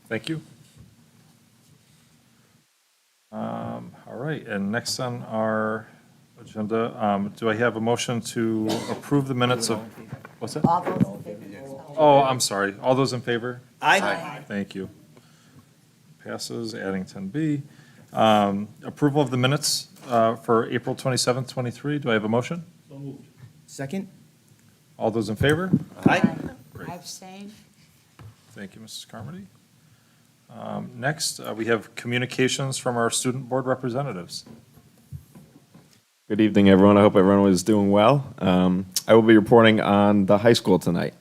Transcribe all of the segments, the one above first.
Thank you. All right, and next on our agenda, do I have a motion to approve the minutes of, what's that? All those in favor? Oh, I'm sorry. All those in favor? Aye. Thank you. Passes, adding 10B. Approval of the minutes for April 27th, 23. Do I have a motion? Second? All those in favor? Aye. Great. I abstain. Thank you, Mrs. Carmody. Next, we have communications from our student board representatives. Good evening, everyone. I hope everyone is doing well. I will be reporting on the high school tonight.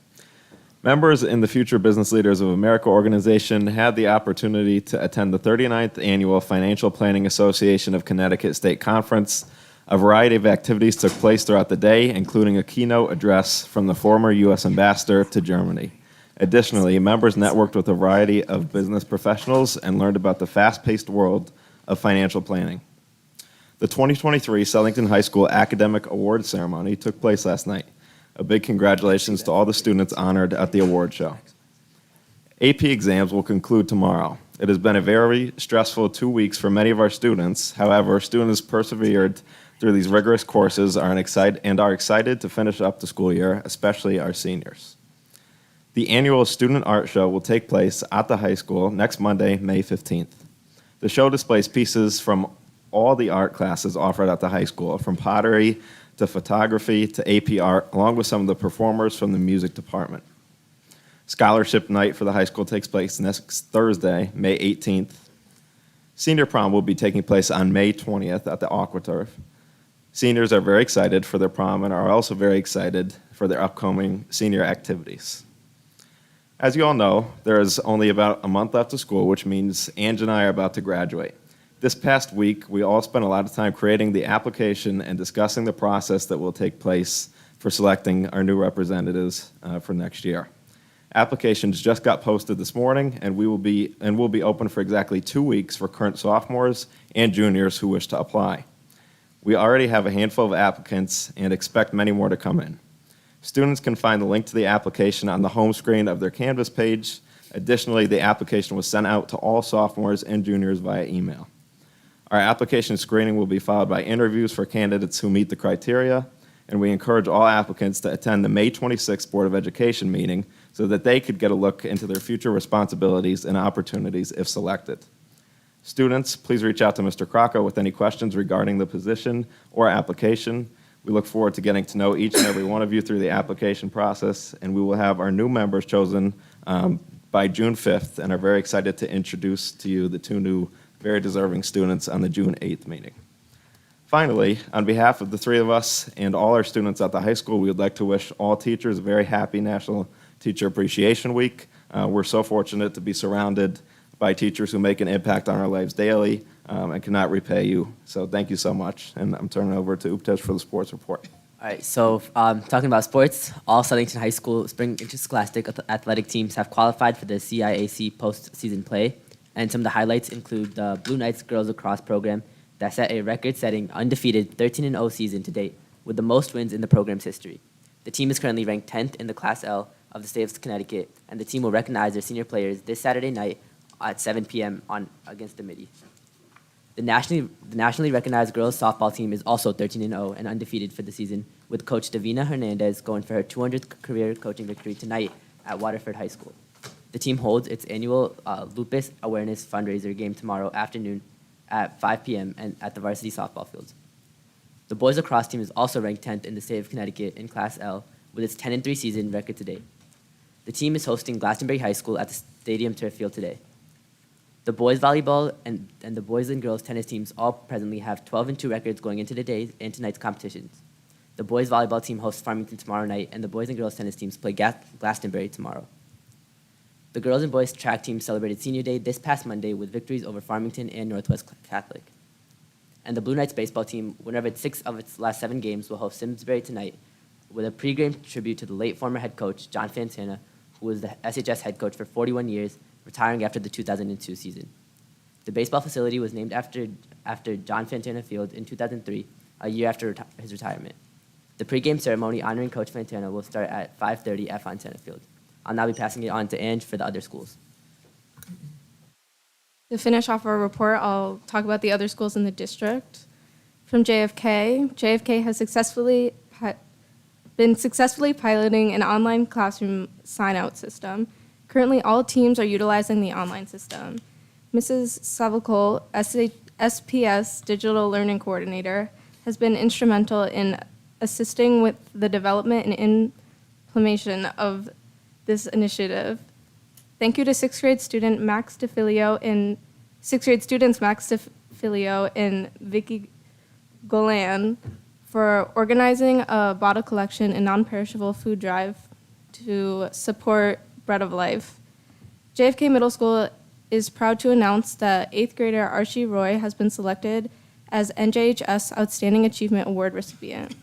Members in the Future Business Leaders of America organization had the opportunity to attend the 39th Annual Financial Planning Association of Connecticut State Conference. A variety of activities took place throughout the day, including a keynote address from the former U.S. Ambassador to Germany. Additionally, members networked with a variety of business professionals and learned about the fast-paced world of financial planning. The 2023 Southington High School Academic Awards Ceremony took place last night. A big congratulations to all the students honored at the award show. AP exams will conclude tomorrow. It has been a very stressful 2 weeks for many of our students. However, students persevered through these rigorous courses are excited to finish up the school year, especially our seniors. The annual Student Art Show will take place at the high school next Monday, May 15th. The show displays pieces from all the art classes offered at the high school, from pottery to photography to AP art, along with some of the performers from the music department. Scholarship night for the high school takes place next Thursday, May 18th. Senior prom will be taking place on May 20th at the AquaTurf. Seniors are very excited for their prom and are also very excited for their upcoming senior activities. As you all know, there is only about a month left of school, which means Ange and I are about to graduate. This past week, we all spent a lot of time creating the application and discussing the process that will take place for selecting our new representatives for next year. Applications just got posted this morning, and will be open for exactly 2 weeks for current sophomores and juniors who wish to apply. We already have a handful of applicants and expect many more to come in. Students can find the link to the application on the home screen of their Canvas page. Additionally, the application was sent out to all sophomores and juniors via email. Our application screening will be followed by interviews for candidates who meet the criteria, and we encourage all applicants to attend the May 26th Board of Education meeting so that they could get a look into their future responsibilities and opportunities if selected. Students, please reach out to Mr. Krocko with any questions regarding the position or application. We look forward to getting to know each and every one of you through the application process, and we will have our new members chosen by June 5th and are very excited to introduce to you the 2 new very deserving students on the June 8th meeting. Finally, on behalf of the 3 of us and all our students at the high school, we would like to wish all teachers a very happy National Teacher Appreciation Week. We're so fortunate to be surrounded by teachers who make an impact on our lives daily and cannot repay you. So thank you so much. And I'm turning it over to Uptesh for the sports report. All right, so talking about sports, all Southington High School spring interscholastic athletic teams have qualified for the CIAC postseason play. And some of the highlights include the Blue Knights girls lacrosse program that set a record-setting undefeated 13-0 season to date, with the most wins in the program's history. The team is currently ranked 10th in the Class L of the state of Connecticut, and the team will recognize their senior players this Saturday night at 7 p.m. against the Midi. The nationally recognized girls softball team is also 13-0 and undefeated for the season, with Coach Davina Hernandez going for her 200th career coaching victory tonight at Waterford High School. The team holds its annual lupus awareness fundraiser game tomorrow afternoon at 5 p.m. and at the varsity softball fields. The boys lacrosse team is also ranked 10th in the state of Connecticut in Class L with its 10-3 season record to date. The team is hosting Glastonbury High School at the Stadium Turf Field today. The boys volleyball and the boys and girls tennis teams all presently have 12-2 records going into today and tonight's competitions. The boys volleyball team hosts Farmington tomorrow night, and the boys and girls tennis teams play Glastonbury tomorrow. The girls and boys track teams celebrated Senior Day this past Monday with victories over Farmington and Northwest Catholic. And the Blue Knights baseball team, winner of 6 of its last 7 games, will host Simsbury tonight with a pre-game tribute to the late former head coach, John Fantana, who was the SHS head coach for 41 years, retiring after the 2002 season. The baseball facility was named after John Fantana Field in 2003, a year after his retirement. The pre-game ceremony honoring Coach Fantana will start at 5:30 at Fontana Field. I'll now be passing it on to Ange for the other schools. To finish off our report, I'll talk about the other schools in the district. From JFK, JFK has been successfully piloting an online classroom sign-out system. Currently, all teams are utilizing the online system. Mrs. Savakol, SPS Digital Learning Coordinator, has been instrumental in assisting with the development and implementation of this initiative. Thank you to sixth grade students Max DeFilio and Vicky Golan for organizing a bottle collection and non-perishable food drive to support Bread of Life. JFK Middle School is proud to announce that 8th grader Archie Roy has been selected as NJHS Outstanding Achievement Award recipient.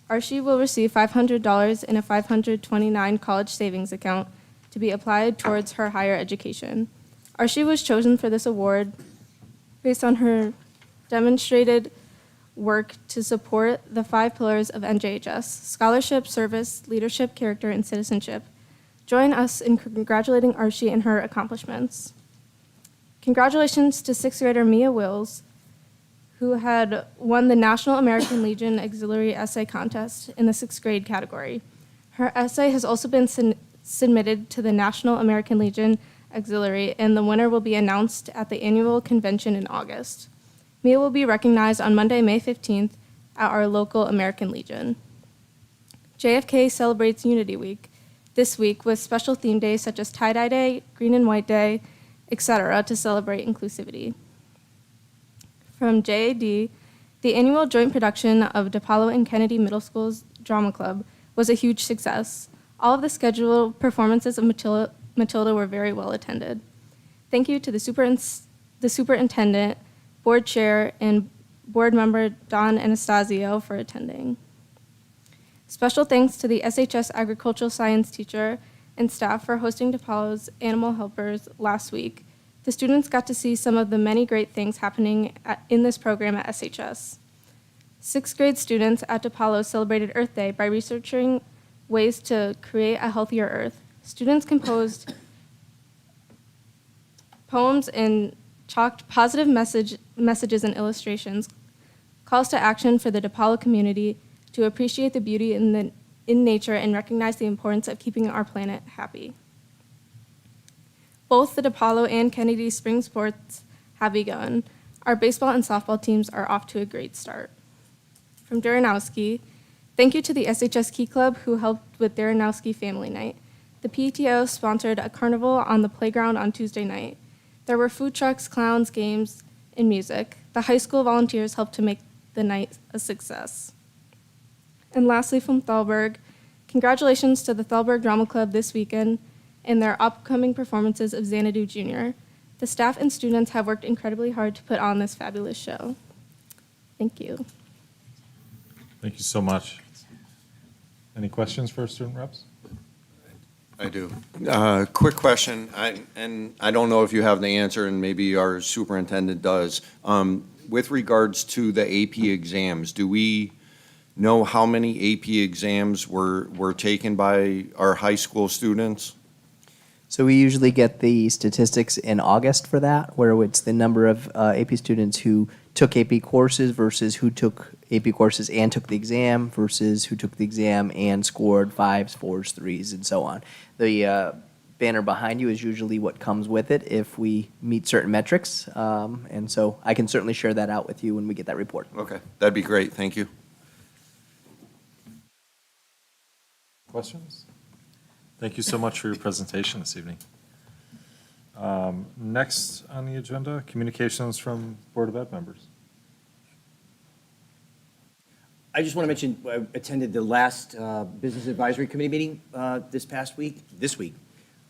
Archie will receive $500 in a 529 college savings account to be applied towards her higher education. Archie was chosen for this award based on her demonstrated work to support the 5 pillars of NJHS: scholarship, service, leadership, character, and citizenship. Join us in congratulating Archie and her accomplishments. Congratulations to 6th grader Mia Wills, who had won the National American Legion Auxiliary Essay Contest in the 6th grade category. Her essay has also been submitted to the National American Legion Auxiliary, and the winner will be announced at the annual convention in August. Mia will be recognized on Monday, May 15th at our local American Legion. JFK celebrates Unity Week this week with special theme days such as Tie-Dye Day, Green and White Day, etc. to celebrate inclusivity. From JAD, the annual joint production of DePaulo and Kennedy Middle School's Drama Club was a huge success. All of the scheduled performances of Matilda were very well attended. Thank you to the superintendent, board chair, and board member Don Anastasio for attending. Special thanks to the SHS agricultural science teacher and staff for hosting DePaulo's Animal Helpers last week. The students got to see some of the many great things happening in this program at SHS. 6th grade students at DePaulo celebrated Earth Day by researching ways to create a healthier earth. Students composed poems and chalked positive messages and illustrations, calls to action for the DePaulo community to appreciate the beauty in nature and recognize the importance of keeping our planet happy. Both the DePaulo and Kennedy spring sports have begun. Our baseball and softball teams are off to a great start. From Duranowski, thank you to the SHS Key Club who helped with Duranowski Family Night. The PTO sponsored a carnival on the playground on Tuesday night. There were food trucks, clowns, games, and music. The high school volunteers helped to make the night a success. And lastly, from Thalberg, congratulations to the Thalberg Drama Club this weekend and their upcoming performances of Xanadu Jr. The staff and students have worked incredibly hard to put on this fabulous show. Thank you. Thank you so much. Any questions for student reps? I do. Quick question, and I don't know if you have the answer, and maybe our superintendent does. With regards to the AP exams, do we know how many AP exams were taken by our high school students? So we usually get the statistics in August for that, where it's the number of AP students who took AP courses versus who took AP courses and took the exam versus who took the exam and scored 5s, 4s, 3s, and so on. The banner behind you is usually what comes with it if we meet certain metrics. And so I can certainly share that out with you when we get that report. Okay, that'd be great, thank you. Questions? Thank you so much for your presentation this evening. Next on the agenda, communications from Board of Ed members. I just want to mention, I attended the last Business Advisory Committee meeting this week.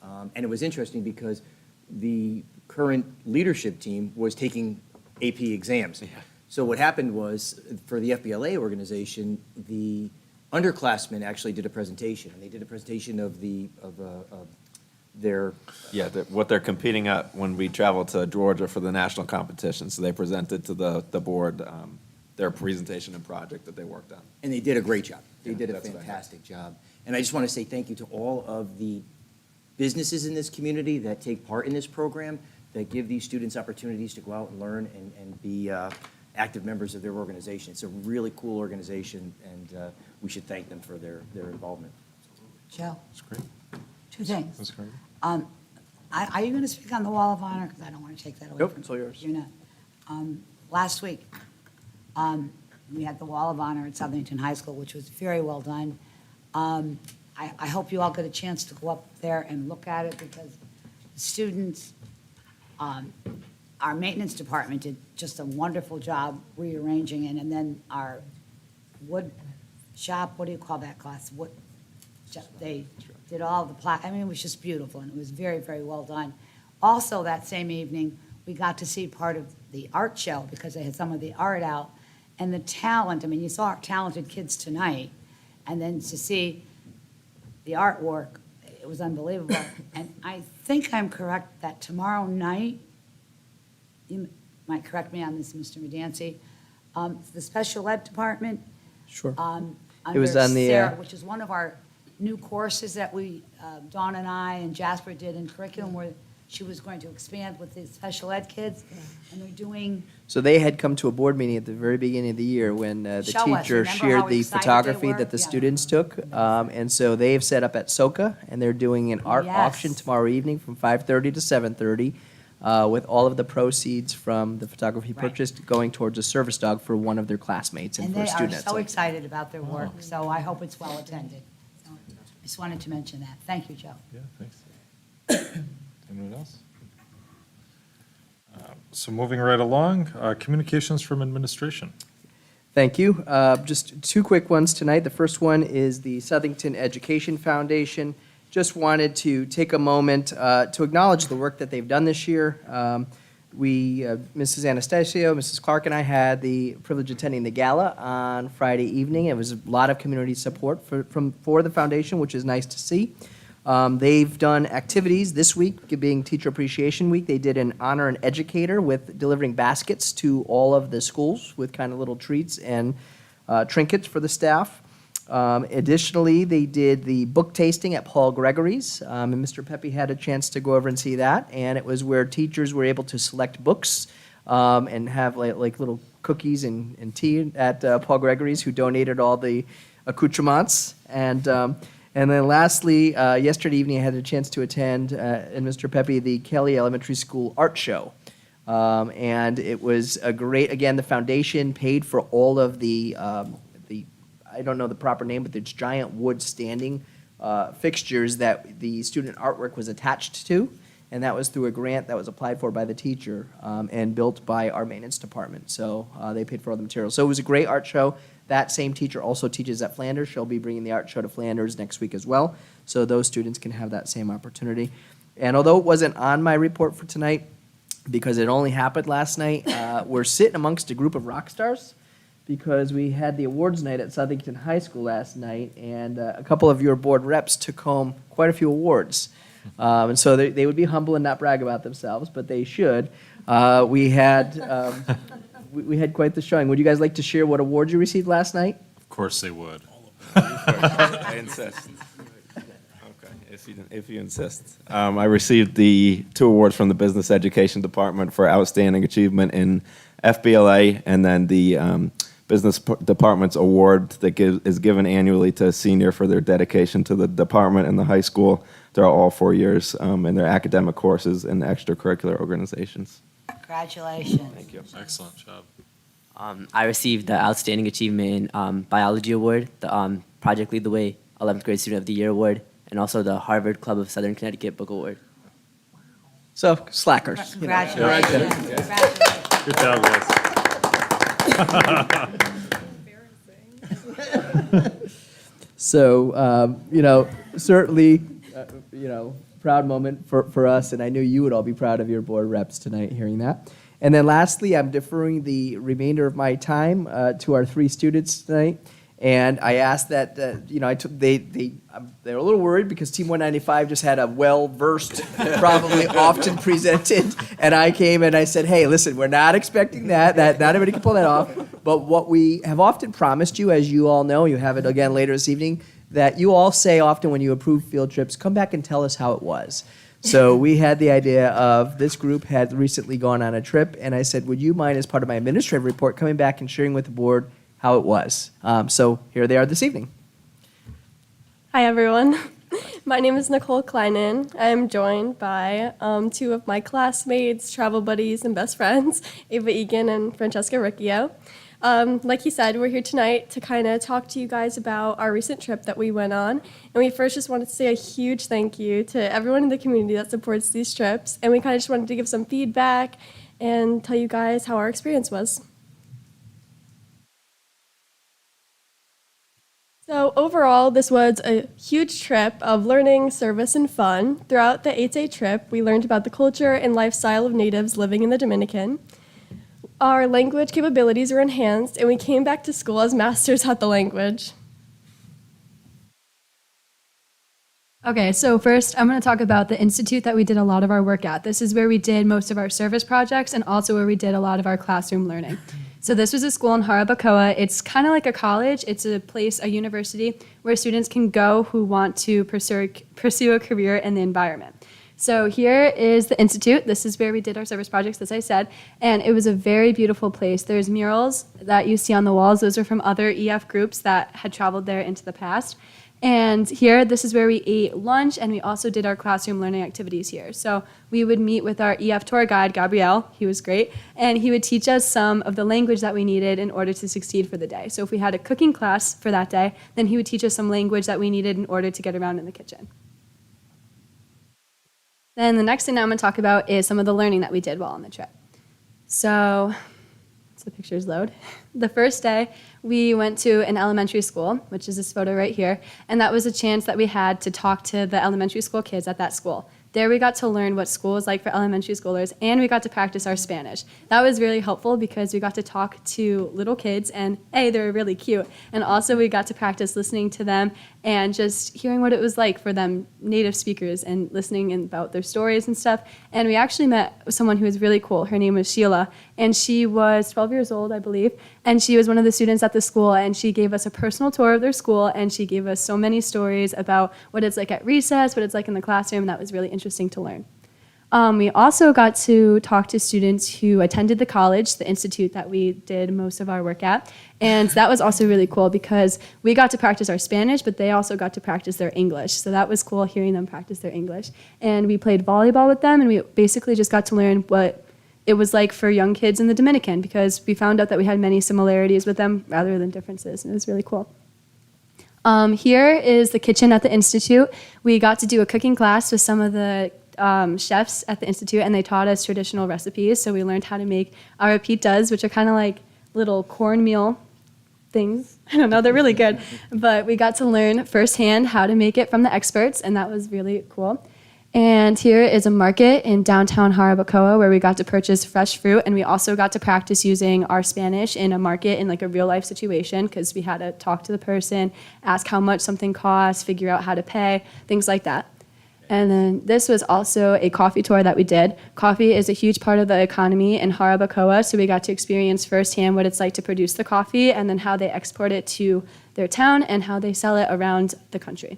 And it was interesting because the current leadership team was taking AP exams. Yeah. So what happened was, for the FBLA organization, the underclassmen actually did a presentation. And they did a presentation of their Yeah, what they're competing at when we travel to Georgia for the national competition. So they presented to the board their presentation and project that they worked on. And they did a great job. They Yeah, did a that's what I heard. fantastic job. And I just want to say thank you to all of the businesses in this community that take part in this program. that give these students opportunities to go out and learn and be active members of their organization. It's a really cool organization, and we should thank them for their involvement. Joe, That's great. two things. That's great. Are you going to speak on the Wall of Honor? Because I don't want to take that away Nope, from you. it's all yours. You're not. Last week, we had the Wall of Honor at Southington High School, which was very well done. I hope you all get a chance to go up there and look at it, because the students, our maintenance department did just a wonderful job rearranging it, and then our wood shop, what do you call that class? Wood, they did all the I mean, it was just beautiful, and it was very, very well done. Also, that same evening, we got to see part of the art show, because they had some of the art out, and the talent, I mean, you saw our talented kids tonight, and then to see the artwork, it was unbelievable. And I think I'm correct that tomorrow night, you might correct me on this, Mr. Medancy, the special ed department. Sure. Under was on the, Sarah, which is one of our new courses that we, Dawn and I and Jasper did in curriculum, where she was going to expand with the special ed kids, and they're doing, So they had come to a board meeting at the very beginning of the year when the Show us. teacher Remember shared how the excited they photography were? that the Yeah. students took. And so they've set up at SOCA, and they're doing an art Yes. auction tomorrow evening from 5:30 to 7:30, with all of the proceeds from the photography Right. purchased going towards a service dog for one of their classmates and and for they a are student. so excited about their work, so I hope it's well attended. So, just wanted to mention that. Thank you, Joe. Yeah, thanks. Anyone else? So moving right along, communications from administration. Thank you. Just two quick ones tonight. The first one is the Southington Education Foundation. Just wanted to take a moment to acknowledge the work that they've done this year. Mrs. Anastasio, Mrs. Clark, and I had the privilege of attending the gala on Friday evening. It was a lot of community support for the foundation, which is nice to see. They've done activities this week, being Teacher Appreciation Week. They did an Honor an Educator with delivering baskets to all of the schools with kind of little treats and trinkets for the staff. Additionally, they did the book tasting at Paul Gregory's, and Mr. Pepe had a chance to go over and see that. And it was where teachers were able to select books and have like little cookies and tea at Paul Gregory's, who donated all the accoutrements. And then lastly, yesterday evening, I had a chance to attend, and Mr. Pepe, the Kelly Elementary School Art Show. And it was a great, again, the foundation paid for all of the I don't know the proper name, but there's giant wood standing fixtures that the student artwork was attached to. And that was through a grant that was applied for by the teacher and built by our maintenance department. So they paid for all the materials. So it was a great art show. That same teacher also teaches at Flanders. She'll be bringing the art show to Flanders next week as well. So those students can have that same opportunity. And although it wasn't on my report for tonight, because it only happened last night, we're sitting amongst a group of rock stars, because we had the awards night at Southington High School last night, and a couple of your board reps took home quite a few awards. And so they would be humble and not brag about themselves, but they should. We had quite the showing. Would you guys like to share what awards you received last night? Of course they would. I insist. Okay, if you insist. I received the 2 awards from the Business Education Department for outstanding achievement in FBLA, and then the Business Department's award that is given annually to a senior for their dedication to the department and the high school throughout all 4 years in their academic courses and extracurricular organizations. Congratulations. Thank you. Excellent job. I received the Outstanding Achievement in Biology Award, the Project Lead the Way 11th Grade Student of the Year Award, and also the Harvard Club of Southern Connecticut Book Award. So, slackers. you know. Congratulations. Congratulations. Good job, guys. So, certainly, proud moment for us, and I knew you would all be proud of your board reps tonight hearing that. And then lastly, I'm deferring the remainder of my time to our 3 students tonight. And I asked that, they're a little worried because Team 195 just had a well-versed, probably often presented. And I came and I said, hey, listen, we're not expecting that not everybody can pull that off. But what we have often promised you, as you all know, you have it again later this evening, that you all say often when you approve field trips, come back and tell us how it was. So we had the idea of this group had recently gone on a trip, and I said, would you mind, as part of my administrative report, coming back and sharing with the board how it was? So here they are this evening. Hi, everyone. My name is Nicole Kleinen. I am joined by two of my classmates, travel buddies, and best friends, Ava Egan and Francesca Riccio. Like he said, we're here tonight to kind of talk to you guys about our recent trip that we went on. And we first just wanted to say a huge thank you to everyone in the community that supports these trips. And we kind of just wanted to give some feedback and tell you guys how our experience was. So overall, this was a huge trip of learning, service, and fun. Throughout the 8-day trip, we learned about the culture and lifestyle of natives living in the Dominican. Our language capabilities were enhanced, and we came back to school as masters at the language. Okay, so first I'm going to talk about the institute that we did a lot of our work at. This is where we did most of our service projects and also where we did a lot of our classroom learning. So this was a school in Jarabacoa. It's kind of like a college. It's a place, a university, where students can go who want to pursue a career in the environment. So here is the institute. This is where we did our service projects, as I said, and it was a very beautiful place. There's murals that you see on the walls. Those are from other EF groups that had traveled there into the past. And here, this is where we ate lunch, and we also did our classroom learning activities here. So we would meet with our EF tour guide, Gabriel. He was great. And he would teach us some of the language that we needed in order to succeed for the day. So if we had a cooking class for that day, then he would teach us some language that we needed in order to get around in the kitchen. Then the next thing that I'm going to talk about is some of the learning that we did while on the trip. So, once the pictures load. The first day, we went to an elementary school, which is this photo right here, and that was a chance that we had to talk to the elementary school kids at that school. There we got to learn what school is like for elementary schoolers, and we got to practice our Spanish. That was really helpful because we got to talk to little kids, and A, they were really cute, and also we got to practice listening to them and just hearing what it was like for them, native speakers, and listening about their stories and stuff. And we actually met someone who was really cool. Her name was Sheila, and she was 12 years old, I believe, and she was one of the students at the school, and she gave us a personal tour of their school, and she gave us so many stories about what it's like at recess, what it's like in the classroom, and that was really interesting to learn. We also got to talk to students who attended the college, the institute that we did most of our work at, and that was also really cool because we got to practice our Spanish, but they also got to practice their English, so that was cool hearing them practice their English. And we played volleyball with them, and we basically just got to learn what it was like for young kids in the Dominican because we found out that we had many similarities with them rather than differences, and it was really cool. Here is the kitchen at the Institute. We got to do a cooking class with some of the chefs at the Institute, and they taught us traditional recipes, so we learned how to make arapitas, which are kind of like little cornmeal things. I don't know, they're really good, but we got to learn firsthand how to make it from the experts, and that was really cool. And here is a market in downtown Jarabacoa where we got to purchase fresh fruit, and we also got to practice using our Spanish in a market in like a real life situation because we had to talk to the person, ask how much something costs, figure out how to pay, things like that. And then this was also a coffee tour that we did. Coffee is a huge part of the economy in Jarabacoa, so we got to experience firsthand what it's like to produce the coffee and then how they export it to their town and how they sell it around the country.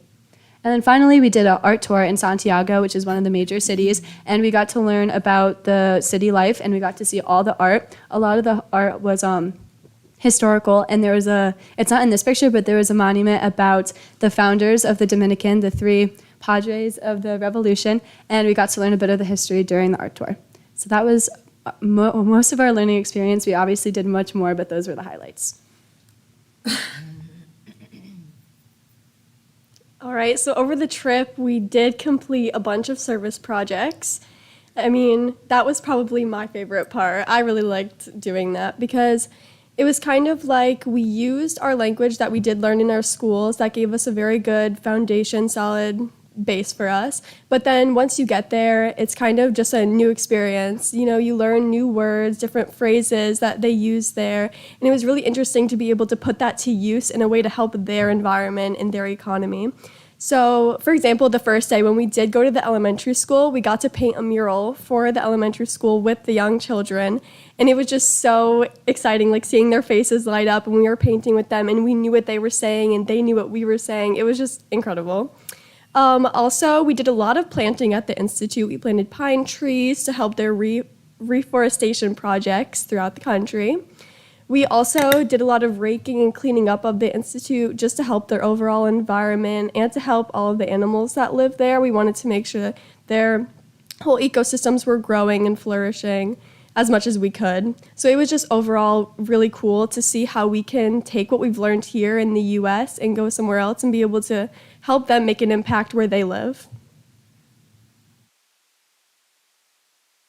And then finally, we did an art tour in Santiago, which is one of the major cities, and we got to learn about the city life, and we got to see all the art. A lot of the art was historical, and there was it's not in this picture, but there was a monument about the founders of the Dominican, the 3 padres of the revolution, and we got to learn a bit of the history during the art tour. So that was most of our learning experience. We obviously did much more, but those were the highlights. All right, so over the trip, we did complete a bunch of service projects. I mean, that was probably my favorite part. I really liked doing that because it was kind of like we used our language that we did learn in our schools that gave us a very good foundation, solid base for us. But then once you get there, it's kind of just a new experience. You know, you learn new words, different phrases that they use there. And it was really interesting to be able to put that to use in a way to help their environment and their economy. So, for example, the first day when we did go to the elementary school, we got to paint a mural for the elementary school with the young children. And it was just so exciting, like seeing their faces light up and we were painting with them and we knew what they were saying and they knew what we were saying. It was just incredible. Also, we did a lot of planting at the Institute. We planted pine trees to help their reforestation projects throughout the country. We also did a lot of raking and cleaning up of the Institute just to help their overall environment and to help all of the animals that live there. We wanted to make sure that their whole ecosystems were growing and flourishing as much as we could. So it was just overall really cool to see how we can take what we've learned here in the US and go somewhere else and be able to help them make an impact where they live.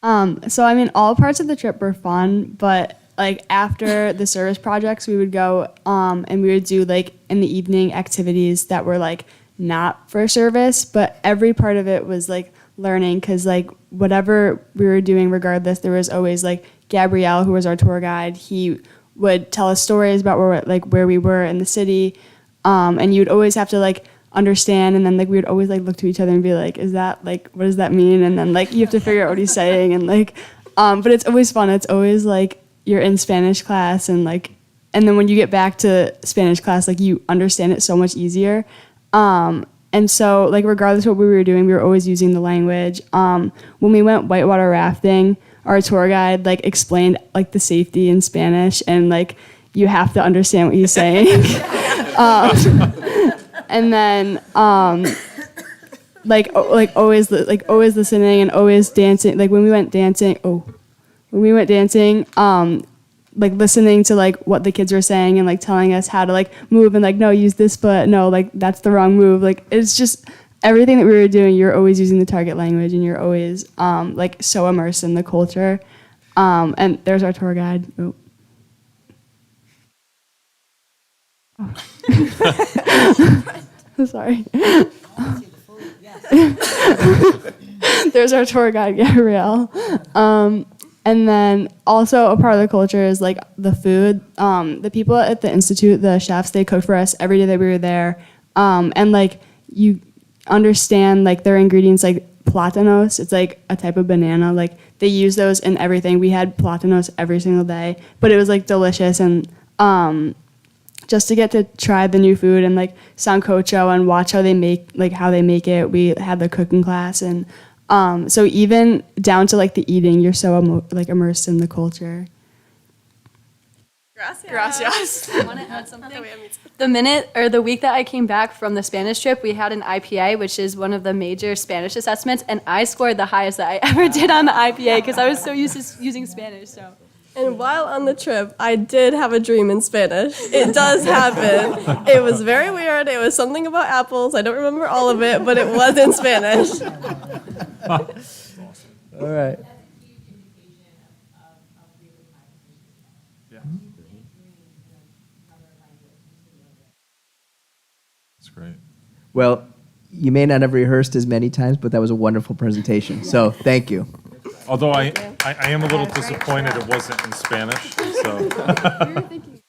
So I mean, all parts of the trip were fun, but like after the service projects, we would go and we would do like in the evening activities that were like not for service, but every part of it was like learning, because like whatever we were doing, regardless, there was always like Gabrielle, who was our tour guide. He would tell us stories about where we were in the city, and you'd always have to like understand, and then like we would always like look to each other and be like, is that like, what does that mean? And then like you have to figure out what he's saying, and like but it's always fun. It's always like you're in Spanish class, and like, and then when you get back to Spanish class, like you understand it so much easier. And so like regardless of what we were doing, we were always using the language. When we went whitewater rafting, our tour guide like explained like the safety in Spanish, and like you have to understand what he's saying. And then always listening and always dancing. Like when we went dancing, like listening to like what the kids were saying and like telling us how to like move and like, no, use this foot, no, like that's the wrong move. Like it's just everything that we were doing, you're always using the target language, and you're always like so immersed in the culture. And there's our tour guide. Oh. Sorry. There's our tour guide, Gabrielle. And then also a part of the culture is like the food. The people at the Institute, the chefs, they cooked for us every day that we were there. And like you understand like their ingredients, like platanos, it's like a type of banana. Like they use those in everything. We had platanos every single day, but it was like delicious. And just to get to try the new food and like sancocho and watch how they make it. We had the cooking class, and so even down to like the eating, you're so like immersed in the culture. Gracias. I want to add something. The week that I came back from the Spanish trip, we had an IPA, which is one of the major Spanish assessments, and I scored the highest that I ever did on the IPA because I was so used to using Spanish. So. And while on the trip, I did have a dream in Spanish. It does happen. It was very weird. It was something about apples. I don't remember all of it, but it was in Spanish. All right. That's great. Well, you may not have rehearsed as many times, but that was a wonderful presentation. So thank you. Although I am a little disappointed it wasn't in Spanish, so.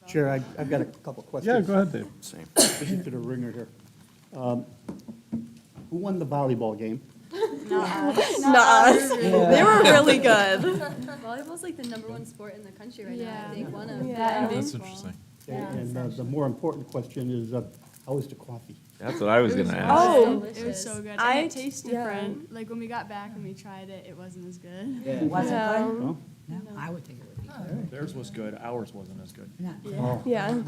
Chair, I've got a couple questions. Yeah, go ahead, Dave. Listen to the ringer here. Who won the volleyball game? Not us. They were really good. Volleyball's like the #1 sport in the country right now. I think one of That's interesting. And the more important question is, how is the coffee? That's what I was going to ask. Oh, It was so good. I- And it tastes yeah. different. Like when we got back and we tried it, it wasn't as good. Was it good? No? No, I would think it would be good. Theirs was good, ours wasn't as good. Oh, yeah.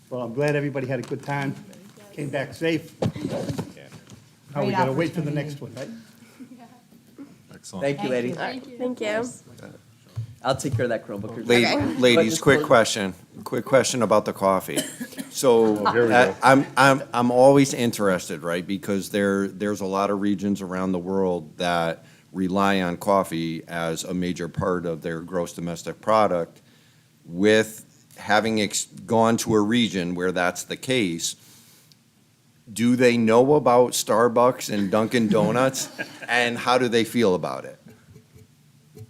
well, I'm glad everybody had a good time, came back safe. Now we Great gotta wait for the opportunity. next one, right? Excellent. Thank you, ladies. Thank you. I'll take care of that Chromebook. Ladies, quick question about the coffee. So here we go. I'm always interested, right? Because there's a lot of regions around the world that rely on coffee as a major part of their gross domestic product. With having gone to a region where that's the case, do they know about Starbucks and Dunkin' Donuts, and how do they feel about it?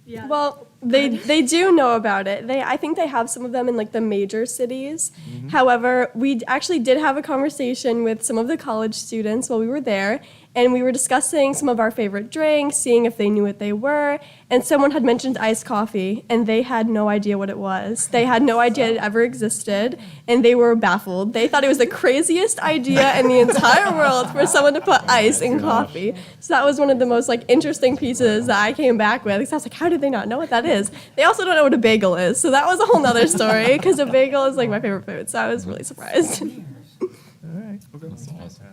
Yeah. Well, they do know about it. I think they have some of them in like the major cities. However, we actually did have a conversation with some of the college students while we were there, and we were discussing some of our favorite drinks, seeing if they knew what they were, and someone had mentioned iced coffee, and they had no idea what it was. They had no idea it ever existed, and they were baffled. They thought it was the craziest idea in the entire world for someone to put ice in coffee. So that was one of the most like interesting pieces that I came back with. 'Cause I was like, how did they not know what that is? They also don't know what a bagel is, so that was a whole nother story, because a bagel is like my favorite food, so I was really surprised.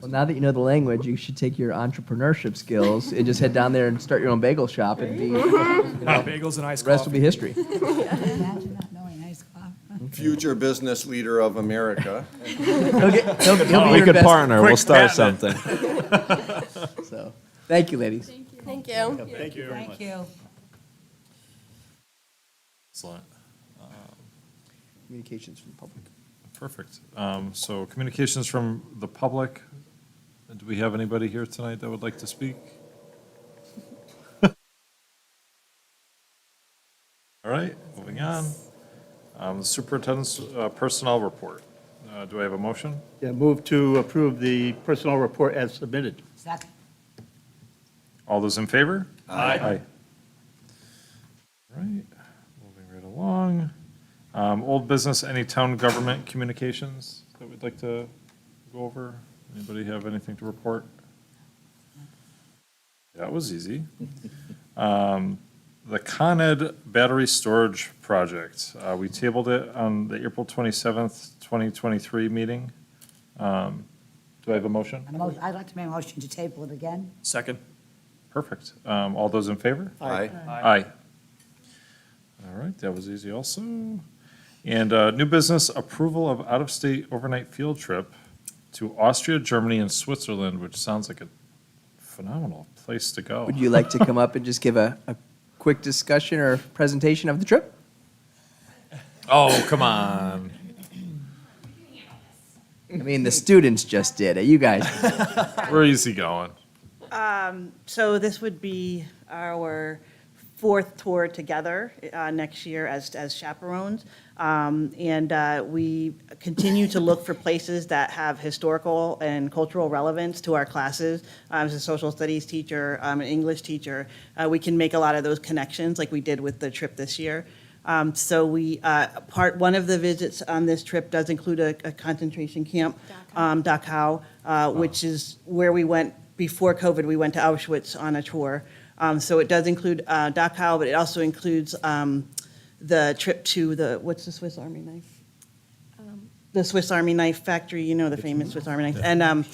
Well, now that you know the language, you should take your entrepreneurship skills and just head down there and start your own bagel shop and be, Bagels and iced the rest will be history. Imagine not knowing ice coffee. Future business leader of America. He'll be We your could best- partner, we'll start patent something. So, thank you, ladies. Thank you. Thank you very much. Thank you. Excellent. Communications from the public. Perfect. So communications from the public. Do we have anybody here tonight that would like to speak? All right, moving on. The superintendent's personnel report. Do I have a motion? Yeah, move to approve the personnel report as submitted. Second. All those in favor? Aye. All right, moving right along. Old business, any town government communications that we'd like to go over? Anybody have anything to report? That was easy. The Con Ed battery storage project, we tabled it on the April 27th, 2023 meeting. Do I have a motion? I'd like to make a motion to table it again. Second. Perfect. All those in favor? Aye. Aye. All right, that was easy also. And new business, approval of out-of-state overnight field trip to Austria, Germany, and Switzerland, which sounds like a phenomenal place to go. Would you like to come up and just give a quick discussion or presentation of the trip? Oh, come on. I mean, the students just did it. You guys. We're easy going. So this would be our fourth tour together next year as chaperones. We continue to look for places that have historical and cultural relevance to our classes. As a social studies teacher, an English teacher, we can make a lot of those connections like we did with the trip this year. One of the visits on this trip does include a concentration camp, Dachau, which is where we went before COVID. We went to Auschwitz on a tour. So it does include Dachau, but it also includes the trip to what's the Swiss Army knife? The Swiss Army knife factory, you know, the famous Swiss Army knife. And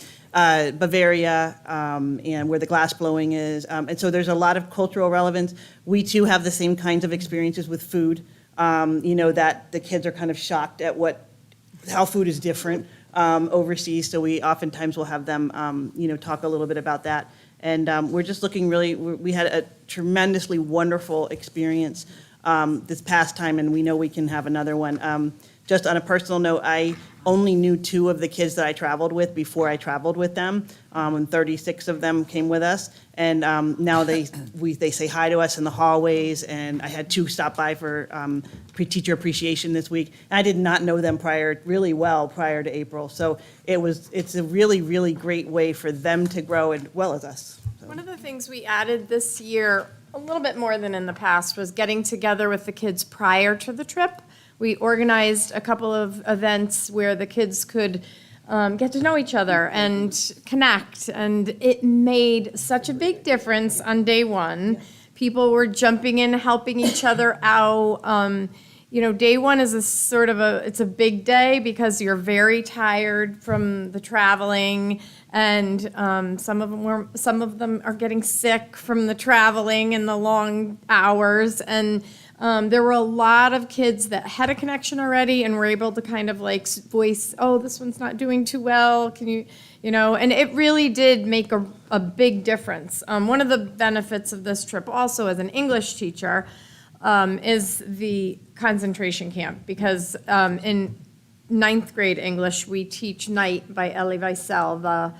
Bavaria, and where the glass blowing is. And so there's a lot of cultural relevance. We too have the same kinds of experiences with food, that the kids are kind of shocked at how food is different overseas. So we oftentimes will have them, talk a little bit about that. And we're just looking we had a tremendously wonderful experience this past time, and we know we can have another one. Just on a personal note, I only knew 2 of the kids that I traveled with before I traveled with them, and 36 of them came with us. And now they say hi to us in the hallways, and I had 2 stop by for teacher appreciation this week. And I did not know them really well prior to April. So it's a really, really great way for them to grow as well as us. One of the things we added this year, a little bit more than in the past, was getting together with the kids prior to the trip. We organized a couple of events where the kids could get to know each other and connect, and it made such a big difference on day one. People were jumping in, helping each other out. Day one is it's a big day because you're very tired from the traveling, and some of them are getting sick from the traveling and the long hours. And there were a lot of kids that had a connection already and were able to kind of like voice, oh, this one's not doing too well. Can you, and it really did make a big difference. One of the benefits of this trip also as an English teacher is the concentration camp, because in 9th grade English, we teach Night by Elie Wiesel, the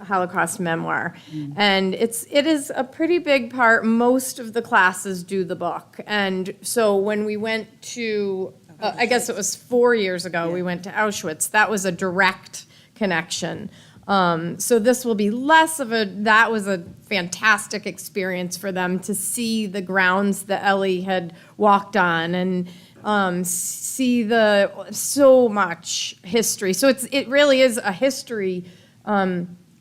Holocaust memoir. And it is a pretty big part. Most of the classes do the book. And so when we went to, I guess it was 4 years ago, we went to Auschwitz, that was a direct connection. So this will be less of that was a fantastic experience for them to see the grounds that Ellie had walked on and see so much history. So it really is a history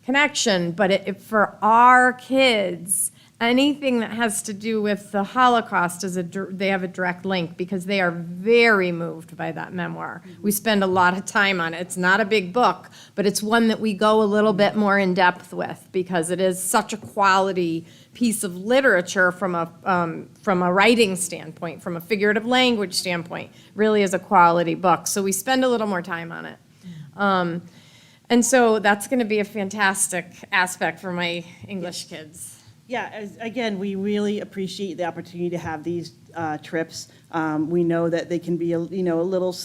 connection, but for our kids, anything that has to do with the Holocaust they have a direct link because they are very moved by that memoir. We spend a lot of time on it. It's not a big book, but it's one that we go a little bit more in depth with because it is such a quality piece of literature from a writing standpoint, from a figurative language standpoint. Really is a quality book. So we spend a little more time on it. And so that's going to be a fantastic aspect for my English kids. Yeah, again, we really appreciate the opportunity to have these trips. We know that they can be, a little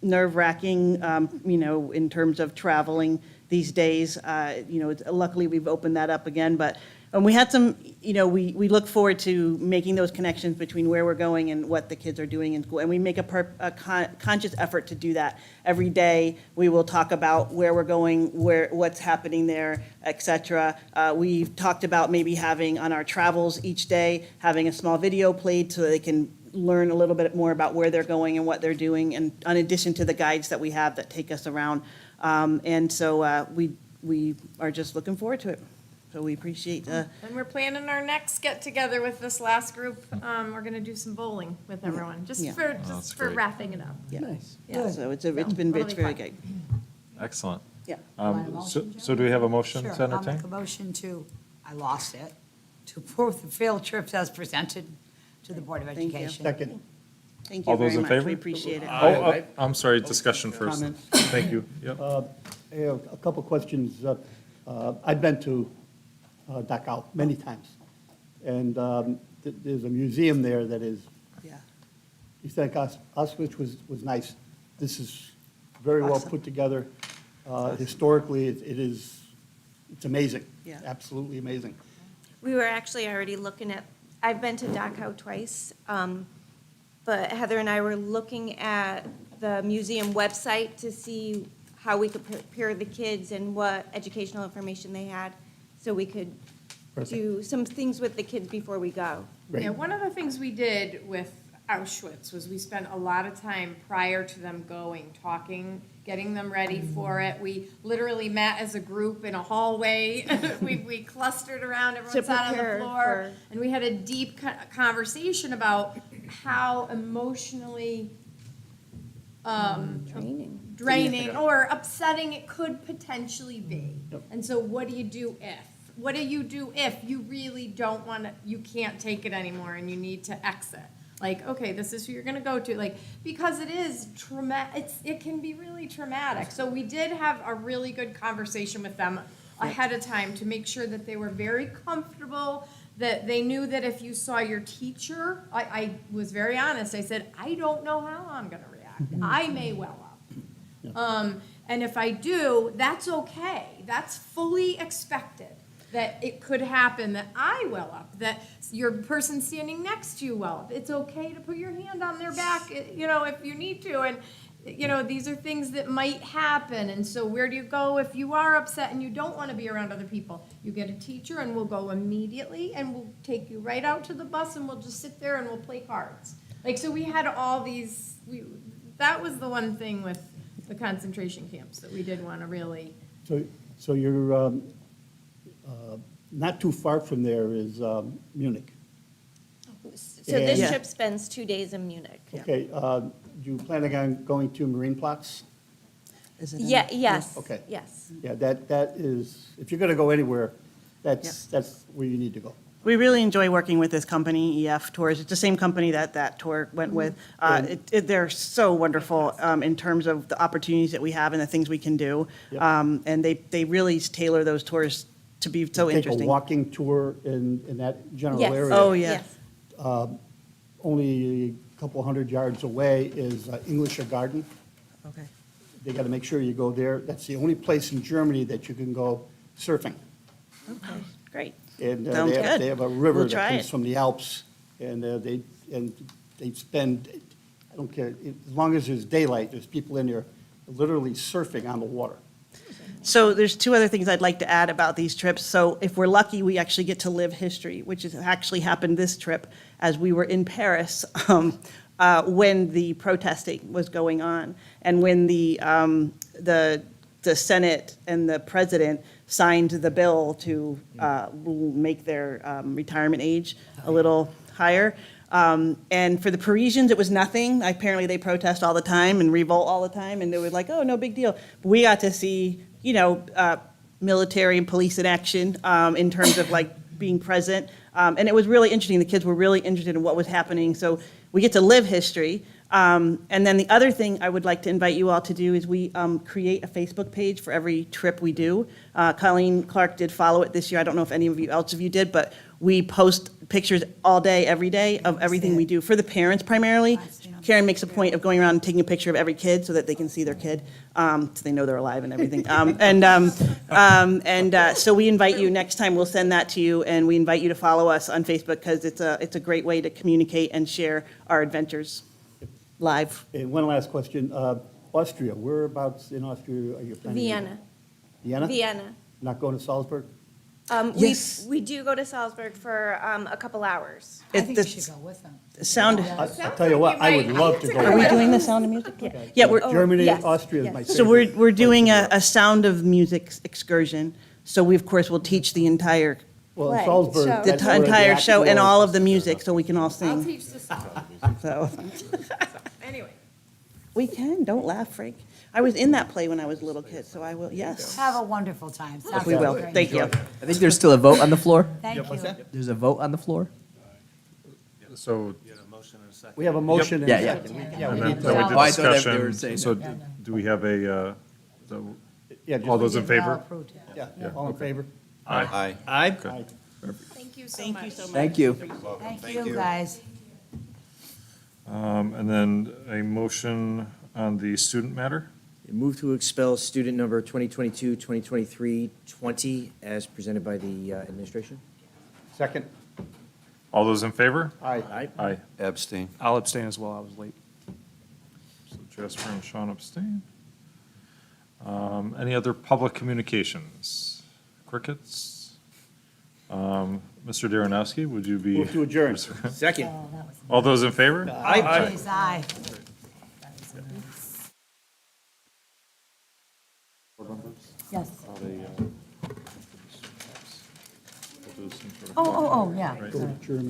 nerve-wracking, in terms of traveling these days. Luckily, we've opened that up again, but we had some, we look forward to making those connections between where we're going and what the kids are doing in school. And we make a conscious effort to do that. Every day, we will talk about where we're going, what's happening there, et cetera. We've talked about maybe having on our travels each day, having a small video played so they can learn a little bit more about where they're going and what they're doing, and in addition to the guides that we have that take us around. And so we are just looking forward to it. So we appreciate And we're planning our next get-together with this last group. We're going to do some bowling with everyone, just Yeah. for that's for great. wrapping it up. Nice. Yeah, so it's It'll very be good. fun. Excellent. Yeah. Want a motion, So do we have a motion Sure, to I'll entertain? make a motion I lost it, to approve the field trips as presented to the Board of Thank you. Education. Second. Thank you All those very in much. favor? We appreciate it. Oh, I'm sorry, discussion first. Comments? Thank you. Yep. I have a couple questions. I've been to Dachau many times, and there's a museum there that is, Yeah. you think Auschwitz was nice. This is very well Awesome. put together. Historically, it's amazing. Yeah. Absolutely amazing. We were actually already looking at, I've been to Dachau twice, but Heather and I were looking at the museum website to see how we could prepare the kids and what educational information they had, so we could do some things with the kids before we go. Great. Yeah, one of the things we did with Auschwitz was we spent a lot of time prior to them going, talking, getting them ready for it. We literally met as a group in a hallway. We clustered around, everyone sat on the prepare floor, for- and we had a deep conversation about how emotionally draining or upsetting it could potentially be. And so what do you do if? What do you do if you really don't want to, you can't take it anymore and you need to exit? Like, okay, this is who you're gonna go to, like, because it is it can be really traumatic. So we did have a really good conversation with them ahead of time to make sure that they were very comfortable, that they knew that if you saw your teacher, I was very honest, I said, I don't know how I'm gonna react. I may well up. And if I do, that's okay. That's fully expected. That it could happen, that I well up, that your person standing next to you well up. It's okay to put your hand on their back, if you need to. And, these are things that might happen. And so where do you go if you are upset and you don't want to be around other people? You get a teacher and we'll go immediately and we'll take you right out to the bus and we'll just sit there and we'll play cards. Like, so we had all these, that was the one thing with the concentration camps that we did want to really. So you're, not too far from there is Munich. So this Yeah. trip spends 2 days in Munich. Okay, do you plan on going to Marienplatz? Is it Yeah, yes. Okay. Yes. Yeah, that is, if you're gonna go anywhere, that's where you need to go. We really enjoy working with this company, EF Tours. It's the same company that tour went with. They're so wonderful in terms of the opportunities that we have and the things we can do. Yep. And they really tailor those tours to be so Take a interesting. walking tour in that general Yes. area. Oh, yeah. Only a couple hundred yards away is Englischer Garden. Okay. They gotta make sure you go there. That's the only place in Germany that you can go surfing. Okay, great. And Sounds good. they have a river We'll that try comes it. from the Alps, and they spend, I don't care, as long as there's daylight, there's people in there literally surfing on the water. So there's two other things I'd like to add about these trips. So if we're lucky, we actually get to live history, which has actually happened this trip as we were in Paris when the protesting was going on and when the Senate and the president signed the bill to make their retirement age a little higher. And for the Parisians, it was nothing. Apparently, they protest all the time and revolt all the time, and they were like, oh, no big deal. But we got to see, military and police in action in terms of like being present. And it was really interesting. The kids were really interested in what was happening. So we get to live history. And then the other thing I would like to invite you all to do is we create a Facebook page for every trip we do. Colleen Clark did follow it this year. I don't know if any of you else of you did, but we post pictures all day, every day of everything we do for the parents primarily. Karen makes a point of going around and taking a picture of every kid so that they can see their kid, so they know they're alive and everything. So we invite you, next time we'll send that to you, and we invite you to follow us on Facebook because it's a great way to communicate and share our adventures live. And one last question. Austria, whereabouts in Austria are you planning? Vienna. Vienna? Vienna. Not going to Salzburg? Yes. We do go to Salzburg for a couple hours. I think you should go with them. Sound, I'll tell you what, I would love to go. are we doing the Sound of Music? Yeah. Yeah, we're, Germany, yes, Austria is my favorite. so we're doing place to go. a Sound of Music excursion. So we, of course, will teach the entire, Well, play, Salzburg. show. the that's where entire act show and was. all of the music, so we can all sing. teach the song. So, Anyway. we can, don't laugh, Frank. I was in that play when I was a little kid, so I will, yes. Have a wonderful time. Sounds We will, great. thank you. I think there's still a vote on the floor. Thank you. There's a vote on the floor. So, We have a motion. and Yeah, a yeah. second. and Yeah, we then need then we to- did Oh, I thought they were discussion. saying So that. do we have a, Yeah, just- all those in All favor? approved. Yeah, all in favor? Aye. Aye. Aye. Thank you so Thank much. you so much. Thank you. Thank you, guys. And then a motion on the student matter? Move to expel student number 2022, 2023, 20 as presented by the administration. Second? All those in favor? Aye. Aye. Abstain. I'll abstain as well, I was late. So Jasper and Sean abstain. Any other public communications? Crickets? Mr. Darrenowski, would you be? Move to adjourn. Second. All those in favor? Please, aye. Yes. Oh, yeah. Go to Germany.